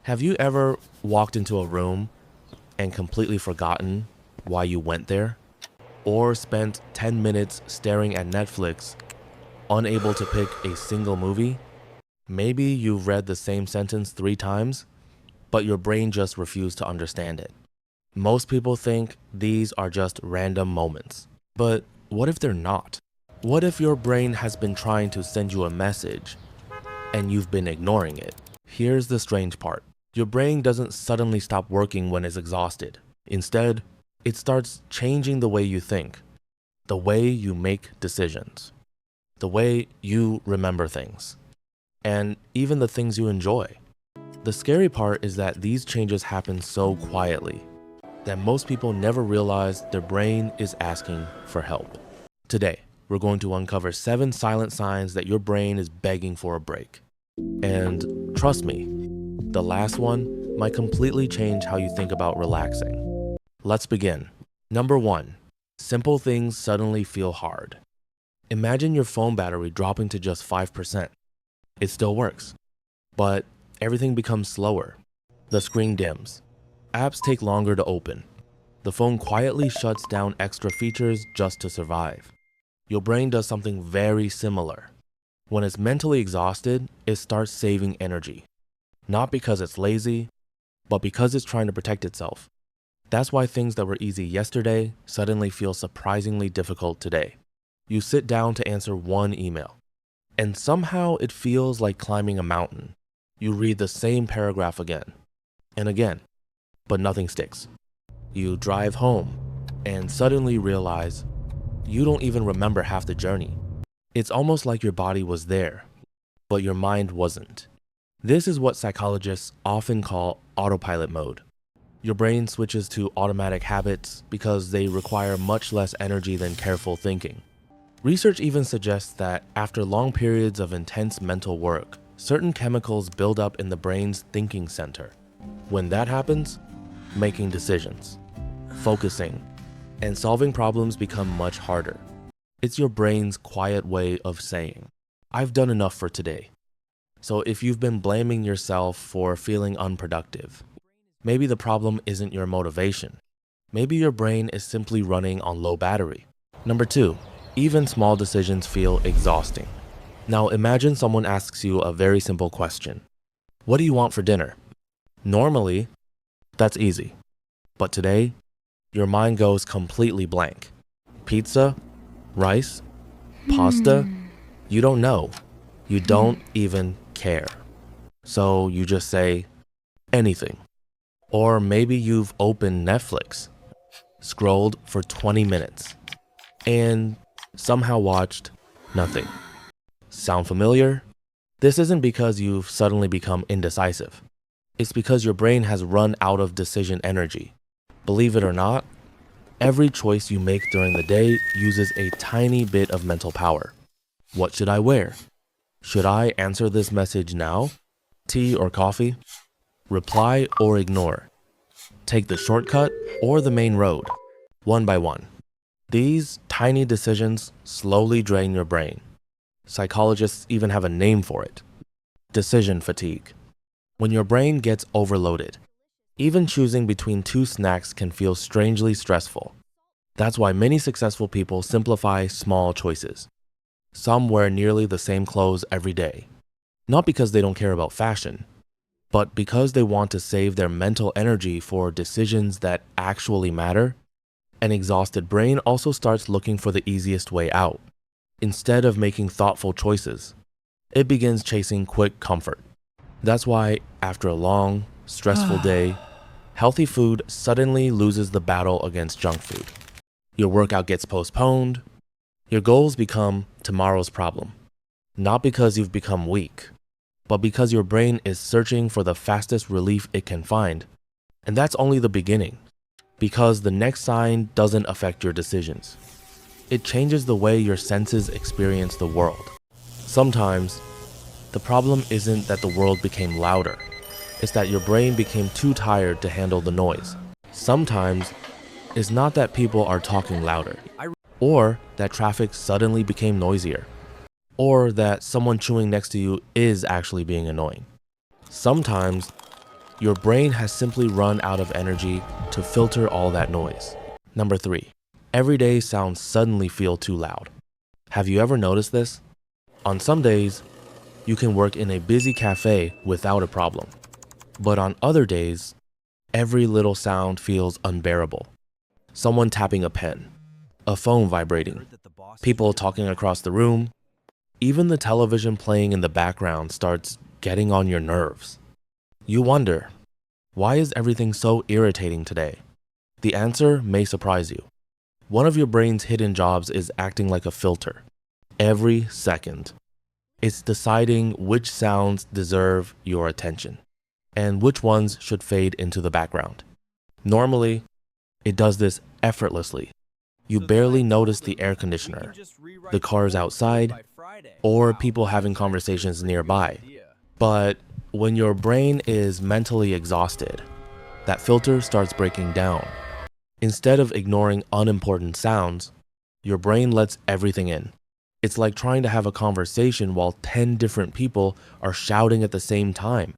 Have you ever walked into a room and completely forgotten why you went there? Or spent 10 minutes staring at Netflix, unable to pick a single movie? Maybe you've read the same sentence 3 times, but your brain just refused to understand it. Most people think these are just random moments. But what if they're not? What if your brain has been trying to send you a message and you've been ignoring it? Here's the strange part. Your brain doesn't suddenly stop working when it's exhausted. Instead, it starts changing the way you think, the way you make decisions, the way you remember things, and even the things you enjoy. The scary part is that these changes happen so quietly that most people never realize their brain is asking for help. Today, we're going to uncover 7 silent signs that your brain is begging for a break. And trust me, the last one might completely change how you think about relaxing. Let's begin. Number 1, simple things suddenly feel hard. Imagine your phone battery dropping to just 5%. It still works, but everything becomes slower. The screen dims. Apps take longer to open. The phone quietly shuts down extra features just to survive. Your brain does something very similar. When it's mentally exhausted, it starts saving energy. Not because it's lazy, but because it's trying to protect itself. That's why things that were easy yesterday suddenly feel surprisingly difficult today. You sit down to answer one email, and somehow it feels like climbing a mountain. You read the same paragraph again and again, but nothing sticks. You drive home and suddenly realize you don't even remember half the journey. It's almost like your body was there, but your mind wasn't. This is what psychologists often call autopilot mode. Your brain switches to automatic habits because they require much less energy than careful thinking. Research even suggests that after long periods of intense mental work, certain chemicals build up in the brain's thinking center. When that happens, making decisions, focusing, and solving problems become much harder. It's your brain's quiet way of saying, I've done enough for today. So if you've been blaming yourself for feeling unproductive, maybe the problem isn't your motivation. Maybe your brain is simply running on low battery. Number 2, even small decisions feel exhausting. Now imagine someone asks you a very simple question. What do you want for dinner? Normally, that's easy. But today, your mind goes completely blank. Pizza? Rice? Pasta? You don't know. You don't even care. So you just say, anything. Or maybe you've opened Netflix, scrolled for 20 minutes, and somehow watched nothing. Sound familiar? This isn't because you've suddenly become indecisive. It's because your brain has run out of decision energy. Believe it or not, every choice you make during the day uses a tiny bit of mental power. What should I wear? Should I answer this message now? Tea or coffee? Reply or ignore? Take the shortcut or the main road? One by one. These tiny decisions slowly drain your brain. Psychologists even have a name for it: decision fatigue. When your brain gets overloaded, even choosing between 2 snacks can feel strangely stressful. That's why many successful people simplify small choices. Some wear nearly the same clothes every day, not because they don't care about fashion, but because they want to save their mental energy for decisions that actually matter. An exhausted brain also starts looking for the easiest way out. Instead of making thoughtful choices, it begins chasing quick comfort. That's why, after a long, stressful day, healthy food suddenly loses the battle against junk food. Your workout gets postponed. Your goals become tomorrow's problem. Not because you've become weak, but because your brain is searching for the fastest relief it can find. And that's only the beginning, because the next sign doesn't affect your decisions. It changes the way your senses experience the world. Sometimes, the problem isn't that the world became louder. It's that your brain became too tired to handle the noise. Sometimes, it's not that people are talking louder, or that traffic suddenly became noisier, or that someone chewing next to you is actually being annoying. Sometimes, Your brain has simply run out of energy to filter all that noise. Number 3, everyday sounds suddenly feel too loud. Have you ever noticed this? On some days, you can work in a busy cafe without a problem. But on other days, every little sound feels unbearable. Someone tapping a pen, a phone vibrating, people talking across the room, even the television playing in the background starts getting on your nerves. You wonder, why is everything so irritating today? The answer may surprise you. One of your brain's hidden jobs is acting like a filter. Every second, it's deciding which sounds deserve your attention and which ones should fade into the background. Normally, it does this effortlessly. You barely notice the air conditioner, the cars outside, or people having conversations nearby. But when your brain is mentally exhausted, that filter starts breaking down. Instead of ignoring unimportant sounds, your brain lets everything in. It's like trying to have a conversation while 10 different people are shouting at the same time.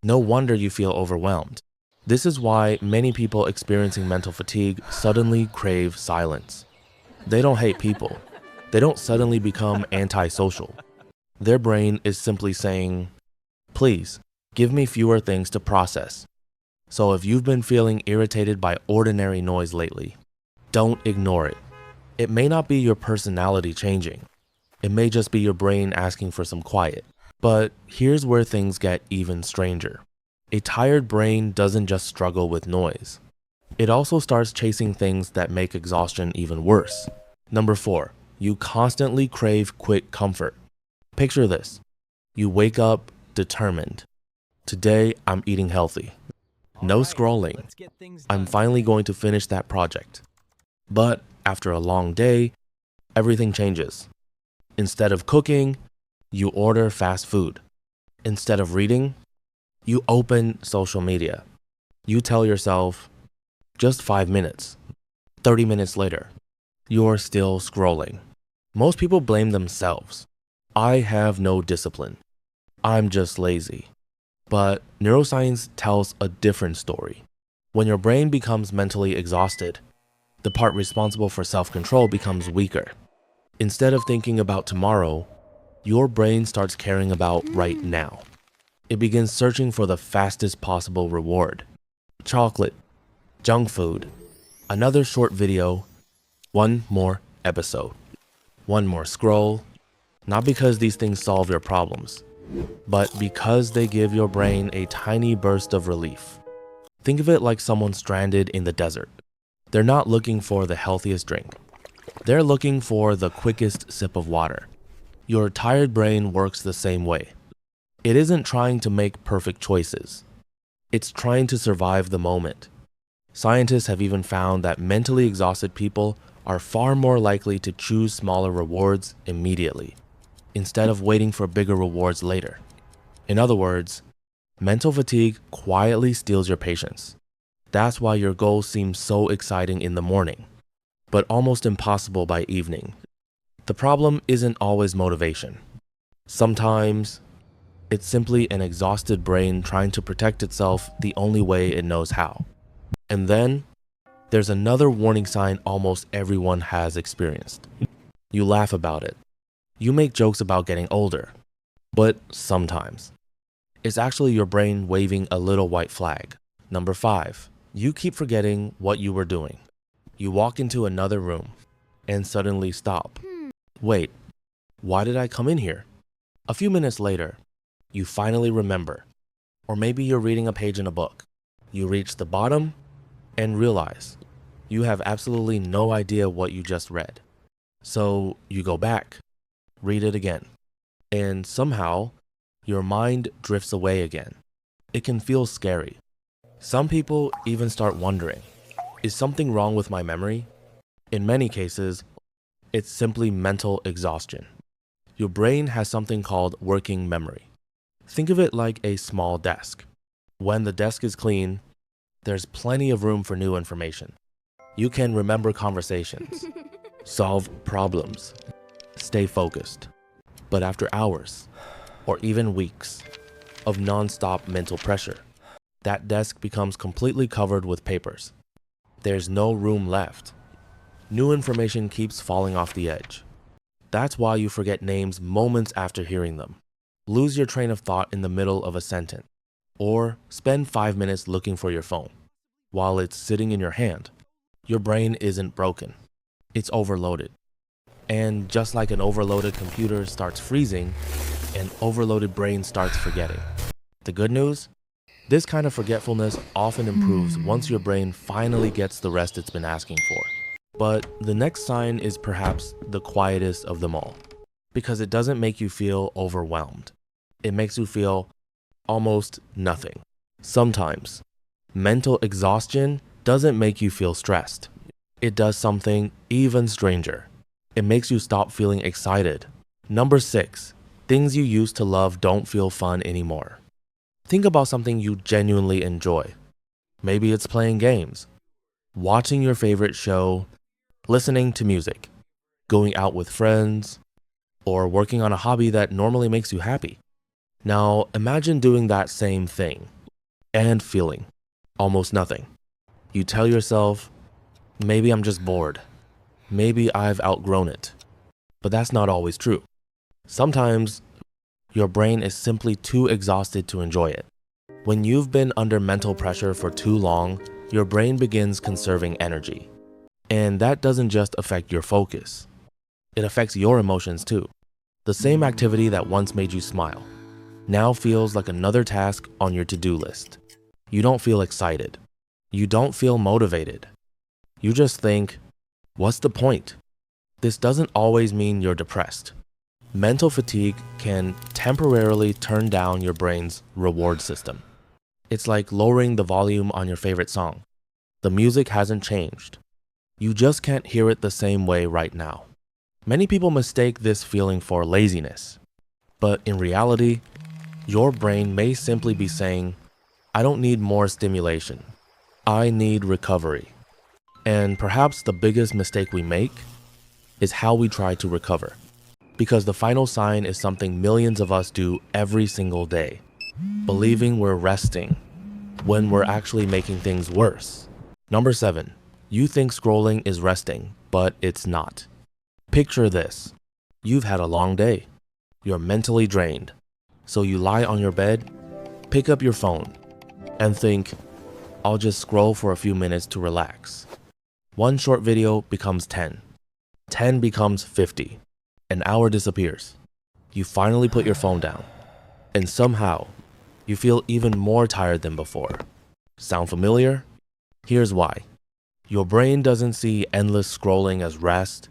No wonder you feel overwhelmed. This is why many people experiencing mental fatigue suddenly crave silence. They don't hate people. They don't suddenly become antisocial. Their brain is simply saying, please, give me fewer things to process. So if you've been feeling irritated by ordinary noise lately, don't ignore it. It may not be your personality changing. It may just be your brain asking for some quiet. But here's where things get even stranger. A tired brain doesn't just struggle with noise. It also starts chasing things that make exhaustion even worse. Number 4, you constantly crave quick comfort. Picture this. You wake up determined. Today, I'm eating healthy. No scrolling. I'm finally going to finish that project. But after a long day, everything changes. Instead of cooking, you order fast food. Instead of reading, you open social media. You tell yourself, just 5 minutes. 30 minutes later, you're still scrolling. Most people blame themselves. I have no discipline. I'm just lazy. But neuroscience tells a different story. When your brain becomes mentally exhausted, the part responsible for self-control becomes weaker. Instead of thinking about tomorrow, your brain starts caring about right now. It begins searching for the fastest possible reward. Chocolate, junk food, another short video, one more episode, one more scroll. Not because these things solve your problems, but because they give your brain a tiny burst of relief. Think of it like someone stranded in the desert. They're not looking for the healthiest drink. They're looking for the quickest sip of water. Your tired brain works the same way. It isn't trying to make perfect choices. It's trying to survive the moment. Scientists have even found that mentally exhausted people are far more likely to choose smaller rewards immediately, instead of waiting for bigger rewards later. In other words, mental fatigue quietly steals your patience. That's why your goals seem so exciting in the morning, but almost impossible by evening. The problem isn't always motivation. Sometimes, it's simply an exhausted brain trying to protect itself the only way it knows how. And then, there's another warning sign almost everyone has experienced. You laugh about it. You make jokes about getting older. But sometimes, it's actually your brain waving a little white flag. Number 5, you keep forgetting what you were doing. You walk into another room and suddenly stop. Wait, why did I come in here? A few minutes later, you finally remember. Or maybe you're reading a page in a book. You reach the bottom and realize you have absolutely no idea what you just read. So you go back, read it again, and somehow your mind drifts away again. It can feel scary. Some people even start wondering, is something wrong with my memory? In many cases, it's simply mental exhaustion. Your brain has something called working memory. Think of it like a small desk. When the desk is clean, there's plenty of room for new information. You can remember conversations, solve problems, stay focused. But after hours, or even weeks, of non-stop mental pressure, that desk becomes completely covered with papers. There's no room left. New information keeps falling off the edge. That's why you forget names moments after hearing them, lose your train of thought in the middle of a sentence, or spend 5 minutes looking for your phone while it's sitting in your hand. Your brain isn't broken. It's overloaded. And just like an overloaded computer starts freezing, an overloaded brain starts forgetting. The good news? This kind of forgetfulness often improves once your brain finally gets the rest it's been asking for. But the next sign is perhaps the quietest of them all, because it doesn't make you feel overwhelmed. It makes you feel almost nothing. Sometimes, mental exhaustion doesn't make you feel stressed. It does something even stranger. It makes you stop feeling excited. Number 6, things you used to love don't feel fun anymore. Think about something you genuinely enjoy. Maybe it's playing games, watching your favorite show, listening to music, going out with friends, or working on a hobby that normally makes you happy. Now, imagine doing that same thing and feeling almost nothing. You tell yourself, maybe I'm just bored. Maybe I've outgrown it. But that's not always true. Sometimes your brain is simply too exhausted to enjoy it. When you've been under mental pressure for too long, your brain begins conserving energy. And that doesn't just affect your focus. It affects your emotions too. The same activity that once made you smile now feels like another task on your to-do list. You don't feel excited. You don't feel motivated. You just think, what's the point? This doesn't always mean you're depressed. Mental fatigue can temporarily turn down your brain's reward system. It's like lowering the volume on your favorite song. The music hasn't changed. You just can't hear it the same way right now. Many people mistake this feeling for laziness, but in reality, your brain may simply be saying, I don't need more stimulation. I need recovery. And perhaps the biggest mistake we make is how we try to recover. Because the final sign is something millions of us do every single day, believing we're resting when we're actually making things worse. Number 7, you think scrolling is resting, but it's not. Picture this. You've had a long day. You're mentally drained. So you lie on your bed, pick up your phone, and think, I'll just scroll for a few minutes to relax. One short video becomes 10. 10 becomes 50. An hour disappears. You finally put your phone down. And somehow, you feel even more tired than before. Sound familiar? Here's why. Your brain doesn't see endless scrolling as rest.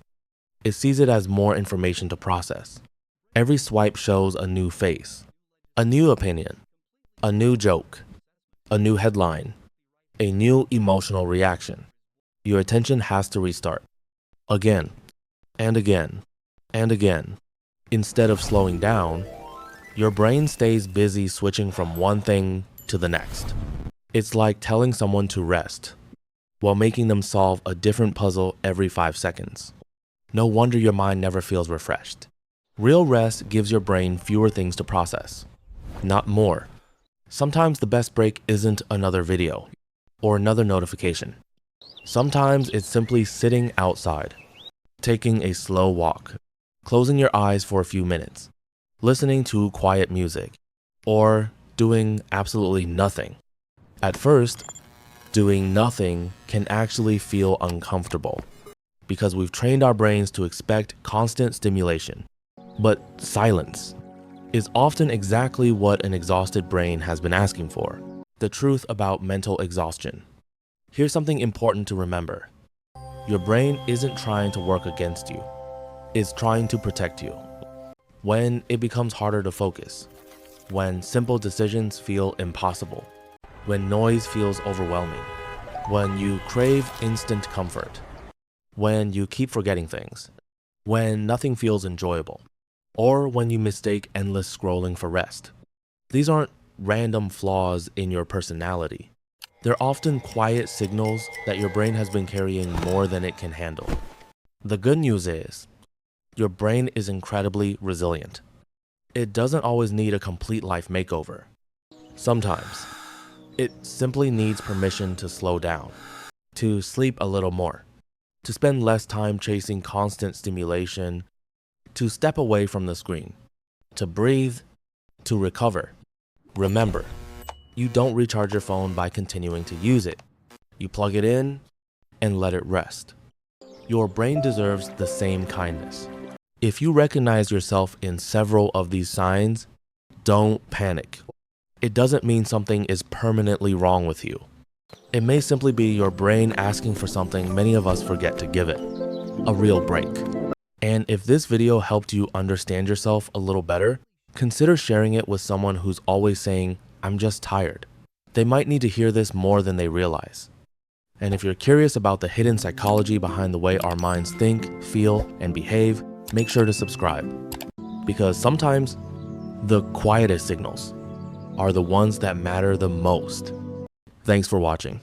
It sees it as more information to process. Every swipe shows a new face, a new opinion, a new joke, a new headline, a new emotional reaction. Your attention has to restart. Again, and again, and again. Instead of slowing down, your brain stays busy switching from one thing to the next. It's like telling someone to rest, while making them solve a different puzzle every 5 seconds. No wonder your mind never feels refreshed. Real rest gives your brain fewer things to process, not more. Sometimes the best break isn't another video or another notification. Sometimes it's simply sitting outside, taking a slow walk, closing your eyes for a few minutes, listening to quiet music, or doing absolutely nothing. At first, doing nothing can actually feel uncomfortable because we've trained our brains to expect constant stimulation. But silence is often exactly what an exhausted brain has been asking for. The truth about mental exhaustion. Here's something important to remember. Your brain isn't trying to work against you. It's trying to protect you. When it becomes harder to focus, when simple decisions feel impossible, when noise feels overwhelming, when you crave instant comfort, when you keep forgetting things, when nothing feels enjoyable, or when you mistake endless scrolling for rest. These aren't random flaws in your personality. They're often quiet signals that your brain has been carrying more than it can handle. The good news is, your brain is incredibly resilient. It doesn't always need a complete life makeover. Sometimes, It simply needs permission to slow down, to sleep a little more, to spend less time chasing constant stimulation, to step away from the screen, to breathe, to recover. Remember, you don't recharge your phone by continuing to use it. You plug it in and let it rest. Your brain deserves the same kindness. If you recognize yourself in several of these signs, don't panic. It doesn't mean something is permanently wrong with you. It may simply be your brain asking for something many of us forget to give it, a real break. And if this video helped you understand yourself a little better, consider sharing it with someone who's always saying, "I'm just tired." They might need to hear this more than they realize. And if you're curious about the hidden psychology behind the way our minds think, feel, and behave, make sure to subscribe. Because sometimes the quietest signals are the ones that matter the most. Thanks for watching.